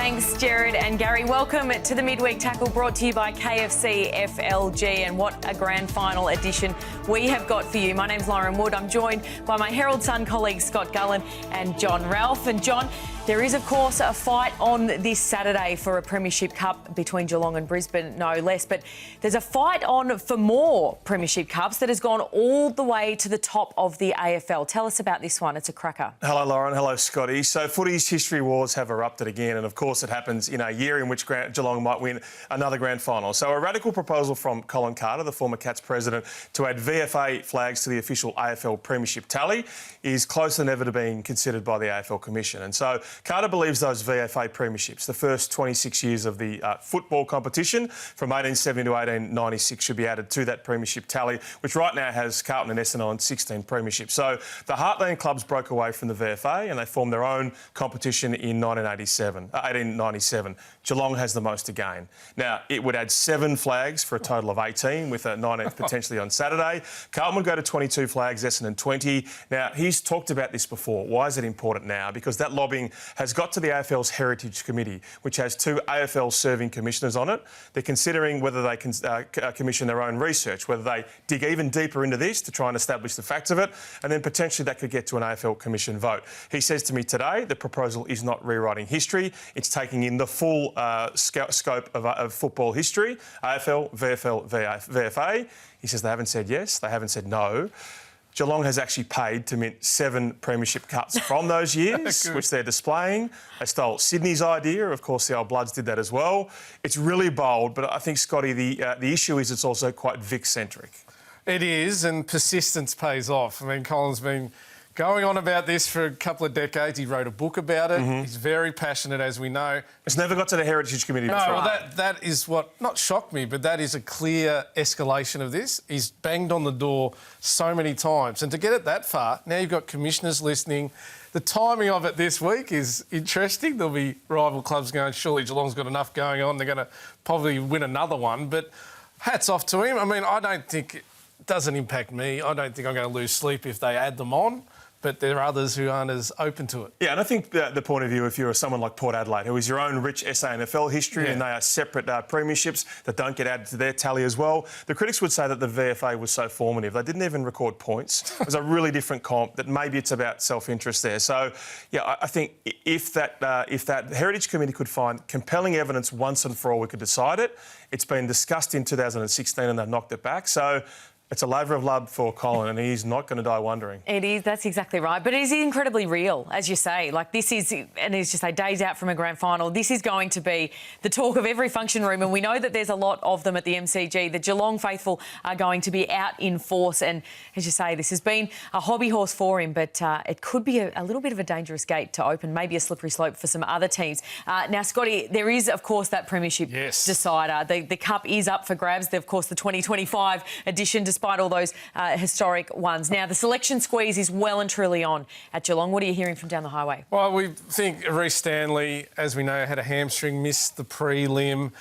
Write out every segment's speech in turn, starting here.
Thanks, Jared and Gary. Welcome to the Midweek Tackle, brought to you by KFC FLG. And what a grand final edition we have got for you. My name's Lauren Wood. I'm joined by my Herald Sun colleagues Scott Gullen and John Ralph. And John, there is, of course, a fight on this Saturday for a Premiership Cup between Geelong and Brisbane, no less. But there's a fight on for more Premiership Cups that has gone all the way to the top of the AFL. Tell us about this one. It's a cracker. Hello, Lauren. Hello, Scotty. So footy's history wars have erupted again. And, of course, it happens in a year in which Geelong might win another grand final. So a radical proposal from Colin Carter, the former Cats president, to add VFA flags to the official AFL Premiership tally is closer than ever to being considered by the AFL Commission. And so Carter believes those VFA premierships, the first 26 years of the football competition from 1870 to 1896, should be added to that premiership tally, which right now has Carlton and Essendon on 16 premierships. So the Heartland clubs broke away from the VFA and they formed their own competition in 1897. Geelong has the most to gain. Now, it would add 7 flags for a total of 18, with a 19th potentially on Saturday. Carlton would go to 22 flags, Essendon 20. Now, he's talked about this before. Why is it important now? Because that lobbying has got to the AFL's Heritage Committee, which has 2 AFL serving commissioners on it. They're considering whether they can commission their own research, whether they dig even deeper into this to try and establish the facts of it, and then potentially that could get to an AFL Commission vote. He says to me today the proposal is not rewriting history. It's taking in the full scope of football history, AFL, VFL, VFA. He says they haven't said yes, they haven't said no. Geelong has actually paid to mint 7 premiership cups from those years, which they're displaying. They stole Sydney's idea. Of course, the old Bloods did that as well. It's really bold, but I think, Scotty, the issue is it's also quite Vic-centric. It is, and persistence pays off. I mean, Colin's been going on about this for a couple of decades. He wrote a book about it. He's very passionate, as we know. It's never got to the Heritage Committee. No, well, that is what, not shocked me, but that is a clear escalation of this. He's banged on the door so many times. And to get it that far, now you've got commissioners listening. The timing of it this week is interesting. There'll be rival clubs going, surely Geelong's got enough going on. They're going to probably win another one. But hats off to him. I mean, I don't think it doesn't impact me. I don't think I'm going to lose sleep if they add them on. But there are others who aren't as open to it. Yeah, and I think the point of view, if you're someone like Port Adelaide, who is your own rich SANFL history, and they are separate premierships that don't get added to their tally as well, the critics would say that the VFA was so formative. They didn't even record points. It was a really different comp, that maybe it's about self-interest there. So, yeah, I think if that Heritage Committee could find compelling evidence once and for all, we could decide it. It's been discussed in 2016 and they've knocked it back. So it's a labour of love for Colin, and he's not going to die wondering. It is, that's exactly right. But it is incredibly real, as you say. Like, this is, and as you say, days out from a grand final, this is going to be the talk of every function room, and we know that there's a lot of them at the MCG. The Geelong faithful are going to be out in force, and as you say, this has been a hobby horse for him, but it could be a little bit of a dangerous gate to open, maybe a slippery slope for some other teams. Now, Scotty, there is, of course, that premiership decider. The Cup is up for grabs. Of course, the 2025 edition, despite all those historic ones. Now, the selection squeeze is well and truly on at Geelong. What are you hearing from down the highway? Well, we think Reece Stanley, as we know, had a hamstring, missed the prelim.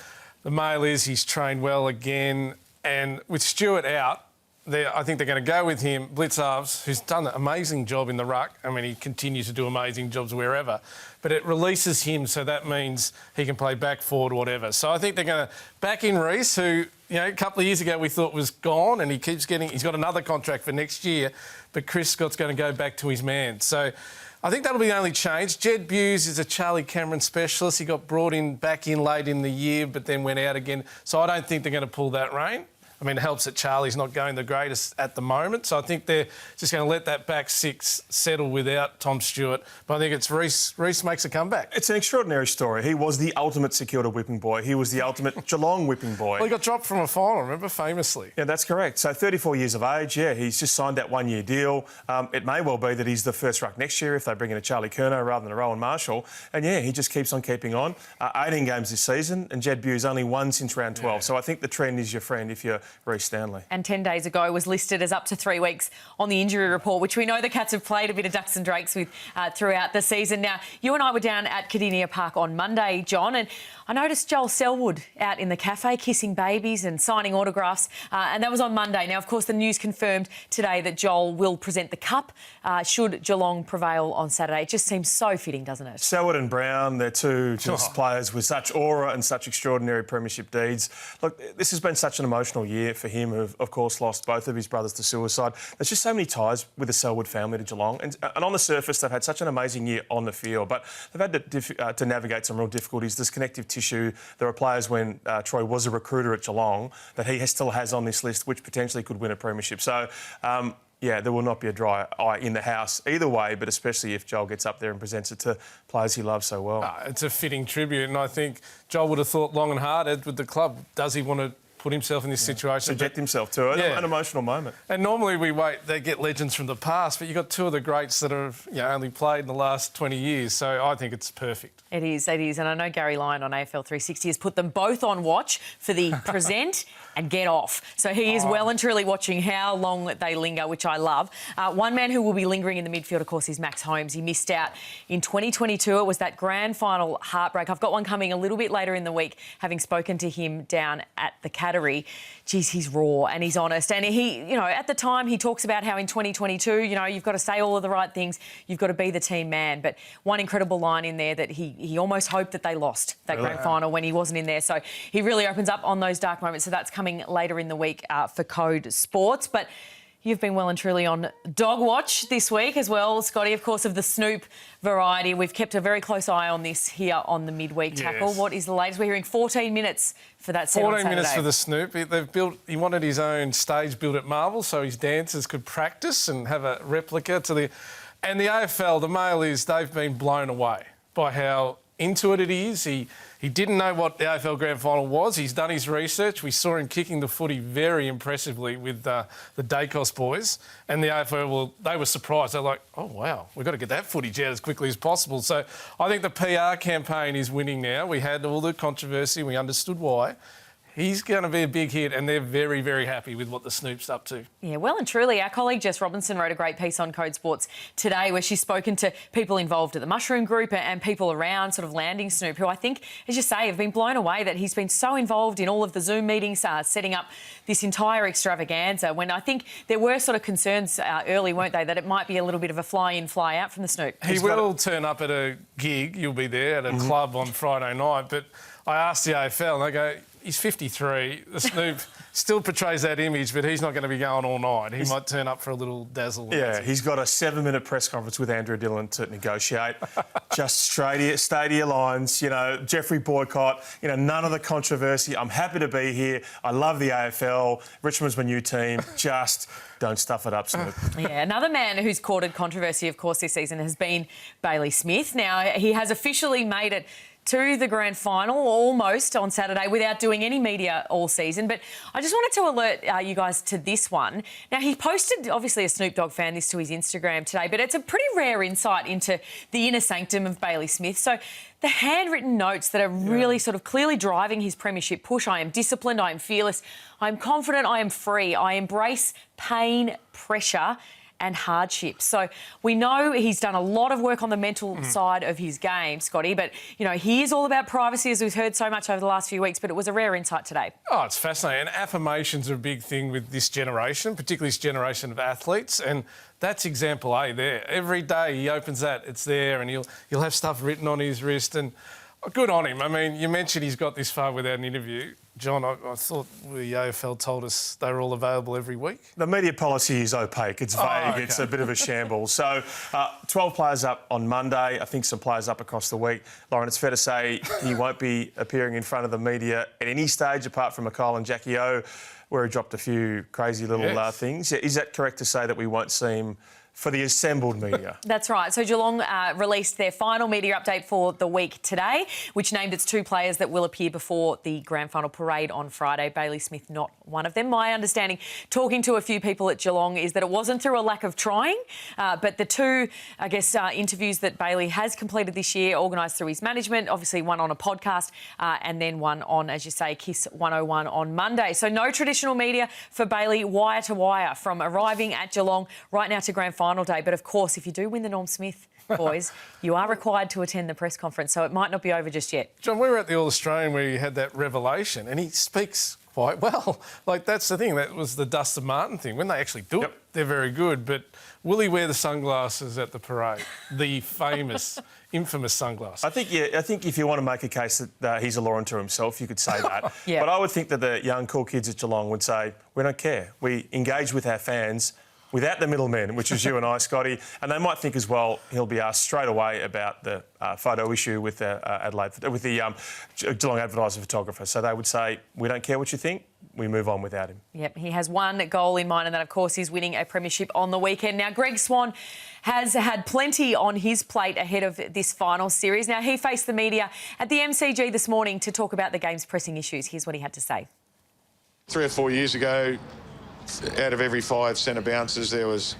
The mail is he's trained well again. And with Stewart out, I think they're going to go with him. Blitzarves, who's done an amazing job in the ruck. I mean, he continues to do amazing jobs wherever. But it releases him, so that means he can play back, forward, whatever. So I think they're going to back in Reece, who, you know, a couple of years ago we thought was gone, and he's got another contract for next year, but Chris Scott's going to go back to his man. So I think that'll be the only change. Jed Bewes is a Charlie Cameron specialist. He got brought back in late in the year, but then went out again. So I don't think they're going to pull that rein. I mean, it helps that Charlie's not going the greatest at the moment. So I think they're just going to let that back 6 settle without Tom Stewart. But I think it's Reece makes a comeback. It's an extraordinary story. He was the ultimate Security whipping boy. He was the ultimate Geelong whipping boy. Well, he got dropped from a final, remember, famously. Yeah, that's correct. So 34 years of age, he's just signed that 1-year deal. It may well be that he's the first ruck next year if they bring in a Charlie Curnow rather than a Rowan Marshall. And, he just keeps on keeping on. 18 games this season, and Jed Bewes only 1 since round 12. So I think the trend is your friend if you're Reece Stanley. And 10 days ago was listed as up to 3 weeks on the injury report, which we know the Cats have played a bit of ducks and drakes with throughout the season. Now, you and I were down at Cardinia Park on Monday, John, and I noticed Joel Selwood out in the cafe kissing babies and signing autographs, and that was on Monday. Now, of course, the news confirmed today that Joel will present the cup should Geelong prevail on Saturday. It just seems so fitting, doesn't it? Selwood and Brown, they're two players with such aura and such extraordinary premiership deeds. Look, this has been such an emotional year for him, who, of course, lost both of his brothers to suicide. There's just so many ties with the Selwood family to Geelong. And on the surface, they've had such an amazing year on the field, but they've had to navigate some real difficulties. There's connective tissue. There are players when Troy was a recruiter at Geelong that he still has on this list, which potentially could win a premiership. So, yeah, there will not be a dry eye in the house either way, but especially if Joel gets up there and presents it to players he loves so well. It's a fitting tribute, and I think Joel would have thought long and hard with the club. Does he want to put himself in this situation? Subject himself to it. An emotional moment. And normally we wait, they get legends from the past, but you've got two of the greats that have only played in the last 20 years, so I think it's perfect. It is. And I know Gary Lyon on AFL 360 has put them both on watch for the present and get off. So he is well and truly watching how long they linger, which I love. One man who will be lingering in the midfield, of course, is Max Holmes. He missed out in 2022. It was that grand final heartbreak. I've got one coming a little bit later in the week, having spoken to him down at the Cattery. Geez, he's raw and he's honest. And he, at the time, he talks about how in 2022, you've got to say all of the right things. You've got to be the team man. But one incredible line in there that he almost hoped that they lost that grand final when he wasn't in there. So he really opens up on those dark moments. So that's coming later in the week for Code Sports. But you've been well and truly on dog watch this week as well, Scotty, of course, of the Snoop variety. We've kept a very close eye on this here on the Midweek Tackle. What is the latest? We're hearing 14 minutes for that set on Saturday. 14 minutes for the Snoop. He wanted his own stage built at Marvel so his dancers could practice and have a replica to the... And the AFL, the mail is they've been blown away by how into it is. He didn't know what the AFL Grand Final was. He's done his research. We saw him kicking the footy very impressively with the Dacos boys. And the AFL, they were surprised. They're like, oh, wow, we've got to get that footage out as quickly as possible. So I think the PR campaign is winning now. We had all the controversy. We understood why. He's going to be a big hit, and they're very, very happy with what the Snoop's up to. Yeah, well and truly. Our colleague Jess Robinson wrote a great piece on Code Sports today where she's spoken to people involved at the Mushroom Group and people around sort of landing Snoop, who I think, as you say, have been blown away that he's been so involved in all of the Zoom meetings, setting up this entire extravaganza, when I think there were sort of concerns early, weren't they, that it might be a little bit of a fly-in, fly-out from the Snoop. He will turn up at a gig. You'll be there at a club on Friday night. But I asked the AFL, and they go... He's 53. The Snoop still portrays that image, but he's not going to be going all night. He might turn up for a little dazzle. Yeah, he's got a 7-minute press conference with Andrew Dillon to negotiate. Just stadia lines, Jeffrey Boycott, none of the controversy. I'm happy to be here. I love the AFL. Richmond's my new team. Just don't stuff it up, Snoop. Yeah, another man who's courted controversy, of course, this season has been Bailey Smith. Now, he has officially made it to the grand final almost on Saturday without doing any media all season. But I just wanted to alert you guys to this one. Now, he posted, obviously a Snoop Dogg fan, this to his Instagram today, but it's a pretty rare insight into the inner sanctum of Bailey Smith. So the handwritten notes that are really sort of clearly driving his premiership push. I am disciplined, I am fearless, I am confident, I am free, I embrace pain, pressure and hardship. So we know he's done a lot of work on the mental side of his game, Scotty, but, he is all about privacy, as we've heard so much over the last few weeks, but it was a rare insight today. Oh, it's fascinating. And affirmations are a big thing with this generation, particularly this generation of athletes, and that's example A there. Every day he opens that, it's there, and he'll have stuff written on his wrist, and good on him. I mean, you mentioned he's got this far without an interview. John, I thought the AFL told us they were all available every week. The media policy is opaque. It's vague. It's a bit of a shambles. So 12 players up on Monday. I think some players up across the week. Lauren, it's fair to say he won't be appearing in front of the media at any stage apart from McCall and Jackie O, where he dropped a few crazy little things. Is that correct to say that we won't see him for the assembled media. That's right. So Geelong released their final media update for the week today, which named its 2 players that will appear before the grand final parade on Friday. Bailey Smith, not one of them. My understanding, talking to a few people at Geelong, is that it wasn't through a lack of trying, but the 2, I guess, interviews that Bailey has completed this year, organised through his management, obviously one on a podcast and then one on, as you say, KISS 101 on Monday. So no traditional media for Bailey, wire to wire, from arriving at Geelong right now to grand final day. But of course, if you do win the Norm Smith, boys, you are required to attend the press conference, so it might not be over just yet. John, we were at the All-Australian where you had that revelation, and he speaks quite well. Like, that's the thing. That was the Dustin Martin thing. When they actually do it, they're very good. But will he wear the sunglasses at the parade? The famous, infamous sunglasses. I think if you want to make a case that he's a law unto himself, you could say that. Yeah. But I would think that the young, cool kids at Geelong would say, we don't care. We engage with our fans without the middlemen, which is you and I, Scotty. And they might think as well he'll be asked straight away about the photo issue with the Geelong Advertiser photographer. So they would say, we don't care what you think. We move on without him. Yep, he has one goal in mind, and that, of course, is winning a premiership on the weekend. Now, Greg Swan has had plenty on his plate ahead of this final series. Now, he faced the media at the MCG this morning to talk about the game's pressing issues. Here's what he had to say. 3 or 4 years ago, out of every 5 centre bounces, there was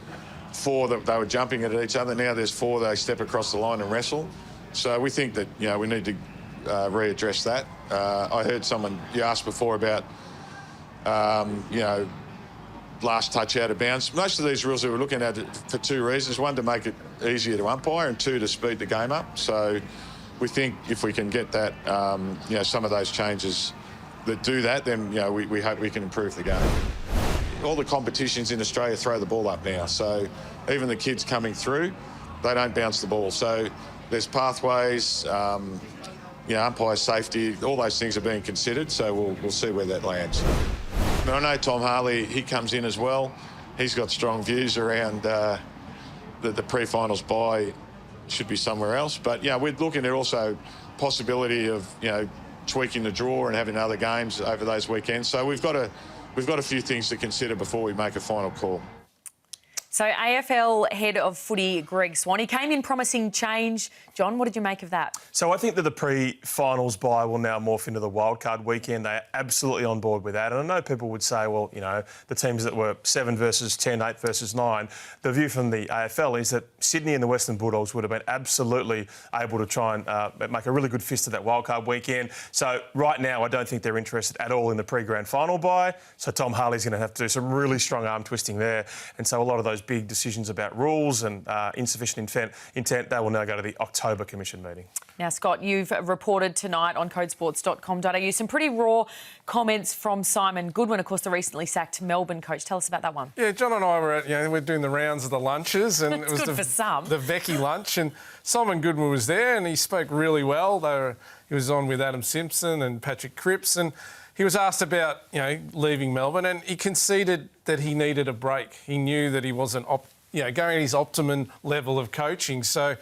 4 that they were jumping at each other. Now there's 4 they step across the line and wrestle. So we think that, you know, we need to readdress that. I heard someone, you asked before about, you know, last touch out of bounds. Most of these rules that we're looking at for 2 reasons. 1, to make it easier to umpire, and 2, to speed the game up. So we think if we can get that, you know, some of those changes that do that, then, you know, we hope we can improve the game. All the competitions in Australia throw the ball up now, so even the kids coming through, they don't bounce the ball. So there's pathways, you know, umpire safety, all those things are being considered, so we'll see where that lands. I know Tom Harley, he comes in as well. He's got strong views around the pre-finals bye should be somewhere else. But, yeah, we're looking at also possibility of, you know, tweaking the draw and having other games over those weekends. So we've got a few things to consider before we make a final call. So AFL head of footy, Greg Swan, he came in promising change. John, what did you make of that? So I think that the pre-finals bye will now morph into the wildcard weekend. They're absolutely on board with that. And I know people would say, well, you know, the teams that were 7 versus 10, 8 versus 9, the view from the AFL is that Sydney and the Western Bulldogs would have been absolutely able to try and make a really good fist of that wildcard weekend. So right now, I don't think they're interested at all in the pre-grand final bye. So Tom Harley's going to have to do some really strong arm twisting there. And so a lot of those big decisions about rules and insufficient intent, they will now go to the October Commission meeting. Now, Scott, you've reported tonight on codesports.com.au some pretty raw comments from Simon Goodwin, of course, the recently sacked Melbourne coach. Tell us about that one. Yeah, John and I were we're doing the rounds of the lunches, and it was good for some. The Vecchi lunch, and Simon Goodwin was there, and he spoke really well. He was on with Adam Simpson and Patrick Cripps, and he was asked about, you know, leaving Melbourne, and he conceded that he needed a break. He knew that he wasn't, going at his optimum level of coaching. So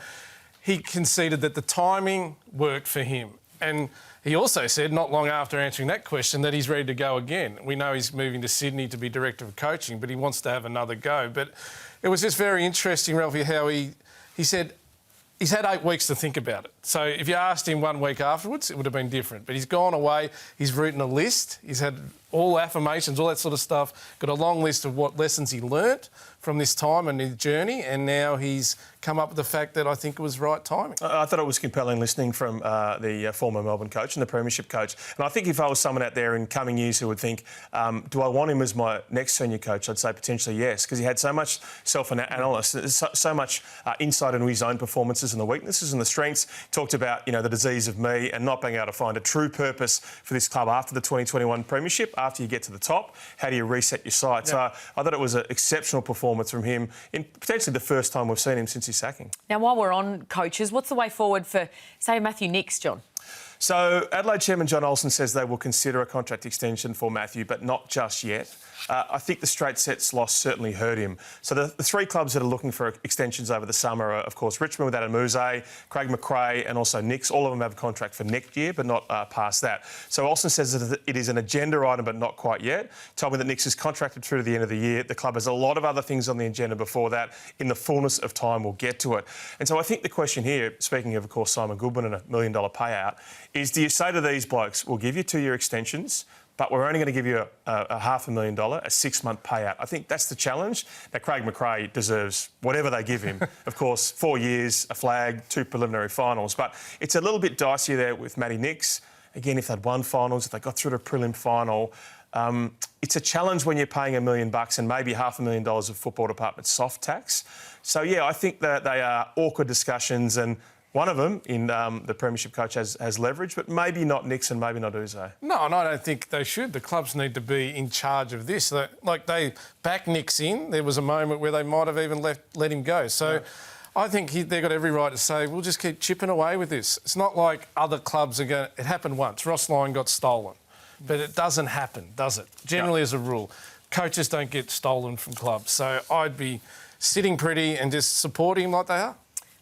he conceded that the timing worked for him. And he also said, not long after answering that question, that he's ready to go again. We know he's moving to Sydney to be director of coaching, but he wants to have another go. But it was just very interesting, Ralphie, how he said he's had 8 weeks to think about it. So if you asked him 1 week afterwards, it would have been different. But he's gone away, he's written a list, he's had all affirmations, all that sort of stuff, got a long list of what lessons he learnt from this time and his journey, and now he's come up with the fact that I think it was right timing. I thought it was compelling listening from the former Melbourne coach and the premiership coach. And I think if I was someone out there in coming years who would think, do I want him as my next senior coach, I'd say potentially yes, because he had so much self-analysis, so much insight into his own performances and the weaknesses and the strengths. Talked about, you know, the disease of me and not being able to find a true purpose for this club after the 2021 premiership, after you get to the top. How do you reset your sights? So I thought it was an exceptional performance from him in potentially the first time we've seen him since his sacking. Now, while we're on coaches, what's the way forward for, say, Matthew Nicks, John? So Adelaide Chairman John Olsen says they will consider a contract extension for Matthew, but not just yet. I think the straight sets loss certainly hurt him. So the three clubs that are looking for extensions over the summer are, of course, Richmond with Adam Muse, Craig McRae and also Nix. All of them have a contract for next year, but not past that. So Olsen says that it is an agenda item, but not quite yet. Told me that Nix is contracted through to the end of the year. The club has a lot of other things on the agenda before that. In the fullness of time, we'll get to it. And so I think the question here, speaking of course, Simon Goodwin and $1 million payout, is do you say to these blokes, we'll give you 2-year extensions, but we're only going to give you a $500,000, a 6-month payout? I think that's the challenge. Now, Craig McRae deserves whatever they give him. Of course, 4 years, a flag, 2 preliminary finals. But it's a little bit dicey there with Matty Nix. Again, if they'd won finals, if they got through to a prelim final, it's a challenge when you're paying $1 million and maybe $500,000 of football department soft tax. So, yeah, I think that they are awkward discussions, and one of them in the Premiership coach has leverage, but maybe not Nix and maybe not Uze. No, and I don't think they should. The clubs need to be in charge of this. They backed Nix in. There was a moment where they might have even let him go. So I think they've got every right to say, we'll just keep chipping away with this. It's not like other clubs are going... It happened once. Ross Lyon got stolen. But it doesn't happen, does it? Generally, as a rule, coaches don't get stolen from clubs. So I'd be sitting pretty and just supporting him like they are.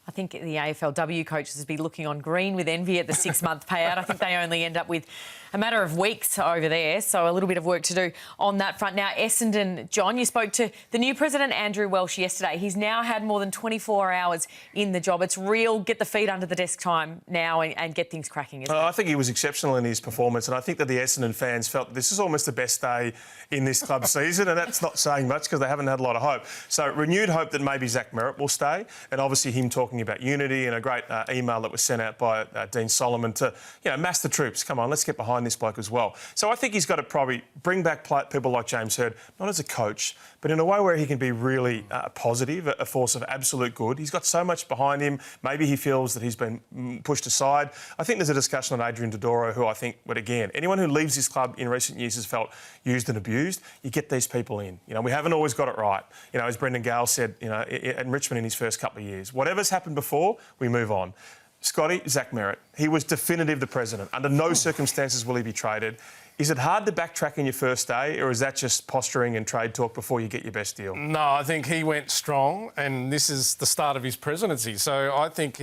I think the AFLW coaches would be looking on green with envy at the 6-month payout. I think they only end up with a matter of weeks over there, so a little bit of work to do on that front. Now, Essendon, John, you spoke to the new president, Andrew Welsh, yesterday. He's now had more than 24 hours in the job. It's real get the feet under the desk time now and get things cracking, isn't it? I think he was exceptional in his performance, and I think that the Essendon fans felt this is almost the best day in this club season, and that's not saying much because they haven't had a lot of hope. So renewed hope that maybe Zach Merrett will stay, and obviously him talking about unity and a great email that was sent out by Dean Solomon to, mass the troops. Come on, let's get behind this bloke as well. So I think he's got to probably bring back people like James Hird, not as a coach, but in a way where he can be really positive, a force of absolute good. He's got so much behind him. Maybe he feels that he's been pushed aside. I think there's a discussion on Adrian Dodoro, who I think, but again, anyone who leaves this club in recent years has felt used and abused. You get these people in. We haven't always got it right. As Brendan Gale said, at Richmond in his first couple of years. Whatever's happened before, we move on. Scotty, Zach Merrett, he was definitive the president. Under no circumstances will he be traded. Is it hard to backtrack in your first day, or is that just posturing and trade talk before you get your best deal? No, I think he went strong, and this is the start of his presidency. So I think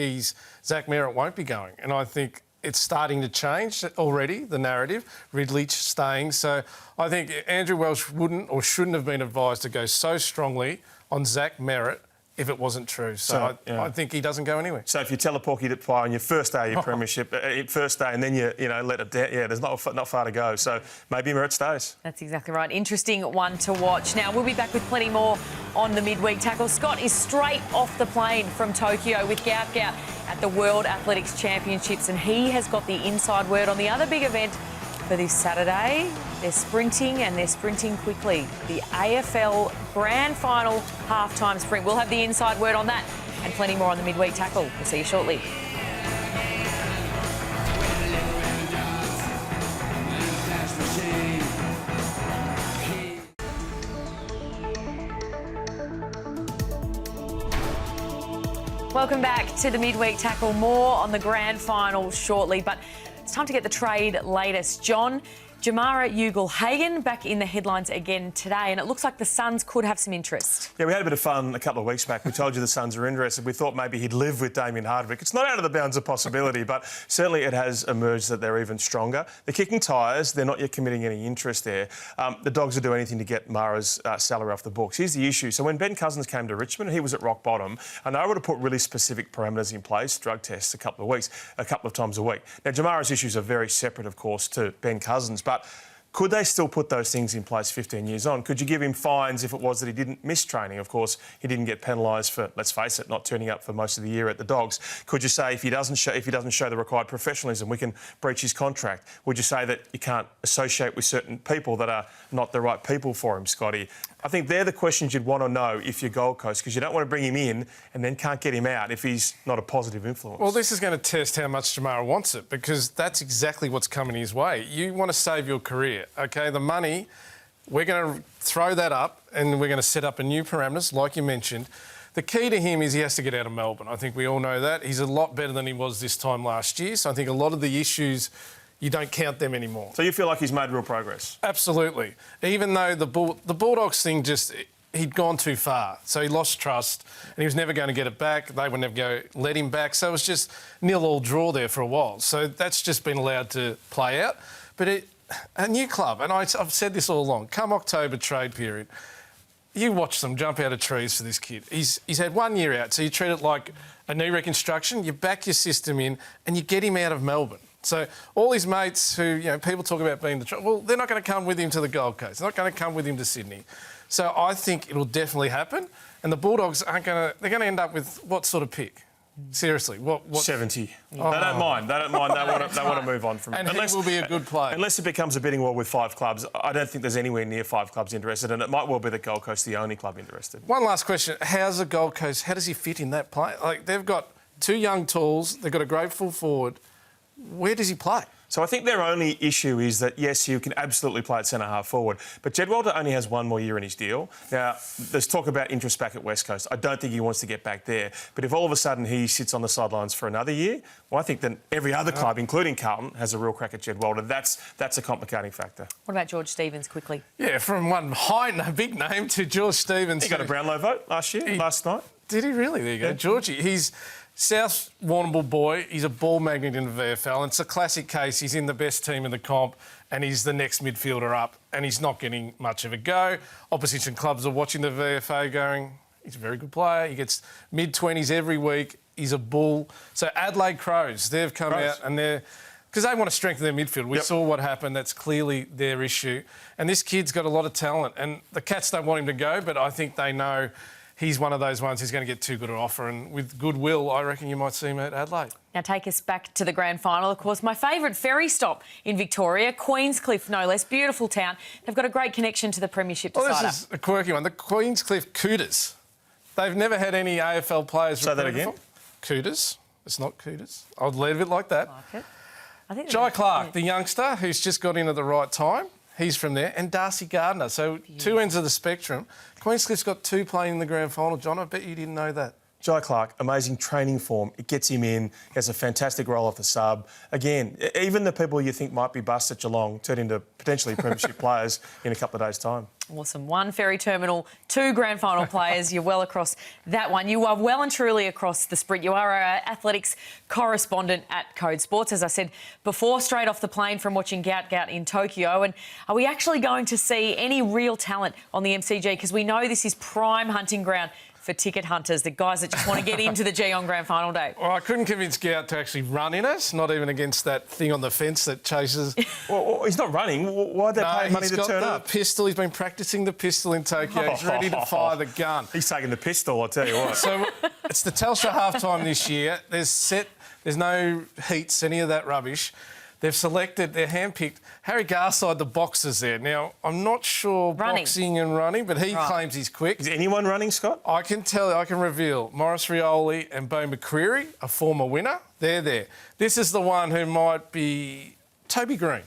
Zach Merrett won't be going, and I think it's starting to change already, the narrative. Ridley staying. So I think Andrew Welsh wouldn't or shouldn't have been advised to go so strongly on Zach Merrett if it wasn't true. So I think he doesn't go anywhere. So if you tell a Porky to play on your first day of your premiership, first day, and then you let it down, there's not far to go. So maybe Merrett stays. That's exactly right. Interesting one to watch. Now, we'll be back with plenty more on the midweek tackle. Scott is straight off the plane from Tokyo with Gout at the World Athletics Championships, and he has got the inside word on the other big event for this Saturday. They're sprinting, and they're sprinting quickly. The AFL Grand Final halftime sprint. We'll have the inside word on that and plenty more on the midweek tackle. We'll see you shortly. Welcome back to the midweek tackle. More on the grand final shortly, but it's time to get the trade latest. John, Jamarra Merrett back in the headlines again today, and it looks like the Suns could have some interest. Yeah, we had a bit of fun a couple of weeks back. We told you the Suns are interested. We thought maybe he'd live with Damien Hardwick. It's not out of the bounds of possibility, but certainly it has emerged that they're even stronger. They're kicking tyres. They're not yet committing any interest there. The Dogs will do anything to get Mara's salary off the books. Here's the issue. So when Ben Cousins came to Richmond, he was at rock bottom, and they were to put really specific parameters in place, drug tests a couple of times a week. Now, Jamarra's issues are very separate, of course, to Ben Cousins, but could they still put those things in place 15 years on? Could you give him fines if it was that he didn't miss training? Of course, he didn't get penalised for, let's face it, not turning up for most of the year at the Dogs. Could you say if he doesn't show the required professionalism, we can breach his contract? Would you say that you can't associate with certain people that are not the right people for him, Scotty? I think they're the questions you'd want to know if you're Gold Coast, because you don't want to bring him in and then can't get him out if he's not a positive influence. Well, this is going to test how much Jamarra wants it, because that's exactly what's coming his way. You want to save your career, OK? The money, we're going to throw that up and we're going to set up a new parameters, like you mentioned. The key to him is he has to get out of Melbourne. I think we all know that. He's a lot better than he was this time last year, so I think a lot of the issues you don't count them anymore. So you feel like he's made real progress? Absolutely. Even though the Bulldogs thing he'd gone too far. So he lost trust and he was never going to get it back. They would never let him back. So it was just 0-0 draw there for a while. So that's just been allowed to play out. But a new club, and I've said this all along, come October trade period, you watch them jump out of trees for this kid. He's had 1 year out, so you treat it like a knee reconstruction, you back your system in and you get him out of Melbourne. So all his mates who, people talk about being well, they're not going to come with him to the Gold Coast. They're not going to come with him to Sydney. So I think it'll definitely happen. And the Bulldogs they're going to end up with what sort of pick? Seriously, what? 70. Oh. They don't mind. They don't mind. They want to move on from it. And he will be a good player. Unless it becomes a bidding war with 5 clubs, I don't think there's anywhere near 5 clubs interested, and it might well be the Gold Coast the only club interested. One last question. How's the Gold Coast, how does he fit in that play? Like, they've got 2 young tools, they've got a great full forward. Where does he play? So I think their only issue is that, yes, you can absolutely play at centre-half forward, but Jedwalder only has 1 more year in his deal. Now, there's talk about interest back at West Coast. I don't think he wants to get back there. But if all of a sudden he sits on the sidelines for another year, well, I think then every other club, including Carlton, has a real crack at Jedwalder. That's a complicating factor. What about George Stevens, quickly? Yeah, from one big name to George Stevens. He got a Brownlow vote last night. Did he really? There you go. Georgie, he's South Warrnambool boy. He's a ball magnet in the VFL. And it's a classic case. He's in the best team in the comp and he's the next midfielder up and he's not getting much of a go. Opposition clubs are watching the VFA going, he's a very good player. He gets mid-20s every week. He's a bull. So Adelaide Crows, they've come out and because they want to strengthen their midfield. We saw what happened. That's clearly their issue. And this kid's got a lot of talent. And the Cats don't want him to go, but I think they know he's one of those ones who's going to get too good an offer, and with goodwill, I reckon you might see him at Adelaide. Now take us back to the grand final, of course. My favourite ferry stop in Victoria, Queenscliff, no less. Beautiful town. They've got a great connection to the Premiership decider. Well, this is a quirky one. The Queenscliff Cooters. They've never had any AFL players. Say that again. Cooters. It's not Cooters. I'll leave it like that. Like it. Jai Clark, the youngster who's just got in at the right time. He's from there. And Darcy Gardner. So 2 ends of the spectrum. Queenscliff's got 2 playing in the grand final. John, I bet you didn't know that. Jai Clark, amazing training form. It gets him in. He has a fantastic role off the sub. Again, even the people you think might be bust at Geelong turn into potentially premiership players in a couple of days' time. Awesome. 1 ferry terminal, 2 grand final players. You're well across that one. You are well and truly across the sprint. You are our athletics correspondent at Code Sports. As I said before, straight off the plane from watching Gout in Tokyo. And are we actually going to see any real talent on the MCG? Because we know this is prime hunting ground for ticket hunters, the guys that just want to get into the G on grand final day. Well, I couldn't convince Gout to actually run in it, not even against that thing on the fence that chases. Well, he's not running. Why'd they pay money to turn up? He's got the pistol. He's been practising the pistol in Tokyo. He's ready to fire the gun. He's taking the pistol, I'll tell you what. So it's the Telstra halftime this year. There's no heats, any of that rubbish. They're handpicked Harry Garside, the boxers there. Now, I'm not sure boxing and running, but he claims he's quick. Is anyone running, Scott? I can reveal. Maurice Rioli and Bo McCreery, a former winner, they're there. This is the one who might be Toby Green.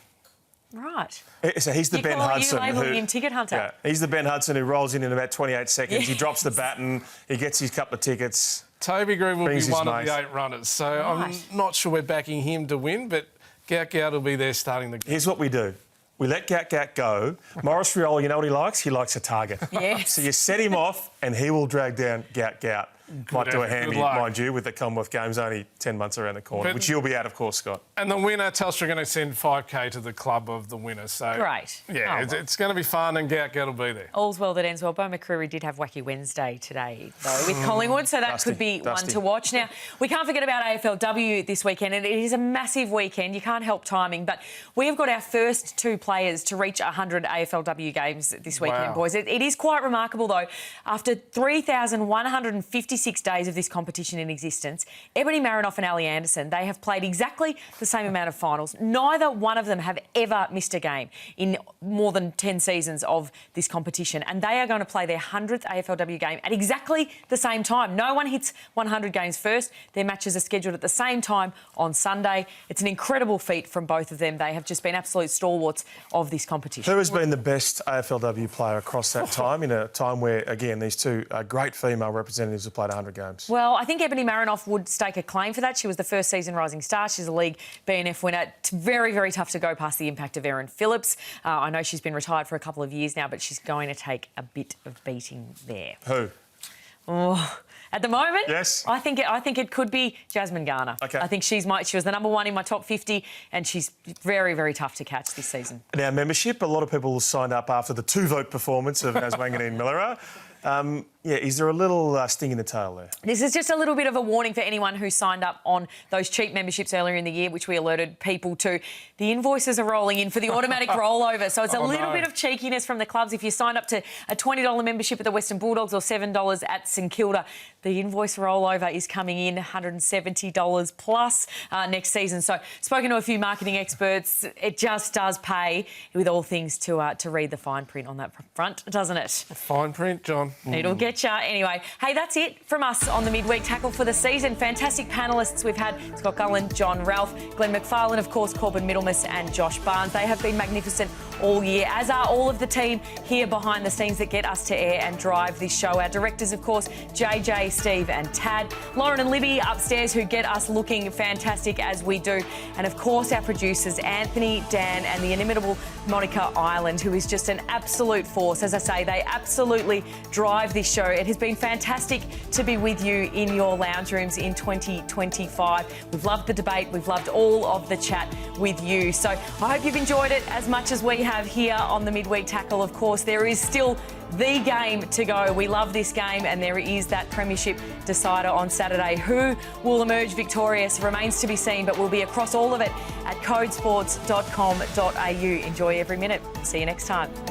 Right. So he's the Ben Hudson. You labelling him ticket hunter. Yeah, he's the Ben Hudson who rolls in about 28 seconds. He drops the baton. He gets his couple of tickets. Toby Green will be one of the 8 runners. So I'm not sure we're backing him to win, but Gout will be there starting the game. Here's what we do. We let Gout go. Maurice Rioli, you know what he likes? He likes a target. Yes. So you set him off and he will drag down Gout. Might do a handy, mind you, with the Commonwealth Games only 10 months around the corner, which you'll be at, of course, Scott. And the winner, Telstra are going to send $5,000 to the club of the winner. So great. Yeah, it's going to be fun and Gout will be there. All's well that ends well. Bo McCreery did have Wacky Wednesday today, though, with Collingwood, so that could be one to watch. Now, we can't forget about AFLW this weekend, and it is a massive weekend. You can't help timing, but we have got our first 2 players to reach 100 AFLW games this weekend, boys. It is quite remarkable, though. After 3,156 days of this competition in existence, Ebony Marinoff and Ali Anderson, they have played exactly the same amount of finals. Neither one of them have ever missed a game in more than 10 seasons of this competition, and they are going to play their 100th AFLW game at exactly the same time. No one hits 100 games first. Their matches are scheduled at the same time on Sunday. It's an incredible feat from both of them. They have just been absolute stalwarts of this competition. Who has been the best AFLW player across that time, in a time where, again, these 2 great female representatives have played 100 games? Well, I think Ebony Marinoff would stake a claim for that. She was the first season Rising Star. She's a league BNF winner. It's very, very tough to go past the impact of Erin Phillips. I know she's been retired for a couple of years now, but she's going to take a bit of beating there. Who? Oh, at the moment, yes, I think it could be Jasmine Garner. Okay. I think she was the number one in my top 50, and she's very, very tough to catch this season. Now, membership, a lot of people signed up after the 2-vote performance of Naswanganeen Millera. Is there a little sting in the tail there? This is just a little bit of a warning for anyone who signed up on those cheap memberships earlier in the year, which we alerted people to. The invoices are rolling in for the automatic rollover. So it's a little bit of cheekiness from the clubs. If you signed up to a $20 membership at the Western Bulldogs or $7 at St Kilda, the invoice rollover is coming in $170 plus next season. So spoken to a few marketing experts, it just does pay with all things to read the fine print on that front, doesn't it? Fine print, John. It'll get you. Anyway, hey, that's it from us on the Midweek Tackle for the season. Fantastic panellists. We've had Scott Gullen, John Ralph, Glenn McFarlane, of course, Corbin Middlemas and Josh Barnes. They have been magnificent all year, as are all of the team here behind the scenes that get us to air and drive this show. Our directors, of course, JJ, Steve and Tad. Lauren and Libby upstairs, who get us looking fantastic as we do. And, of course, our producers, Anthony, Dan and the inimitable Monica Ireland, who is just an absolute force. As I say, they absolutely drive this show. It has been fantastic to be with you in your lounge rooms in 2025. We've loved the debate. We've loved all of the chat with you. So I hope you've enjoyed it as much as we have here on the Midweek Tackle. Of course, there is still the game to go. We love this game, and there is that premiership decider on Saturday. Who will emerge victorious remains to be seen, but we'll be across all of it at codesports.com.au. Enjoy every minute. See you next time.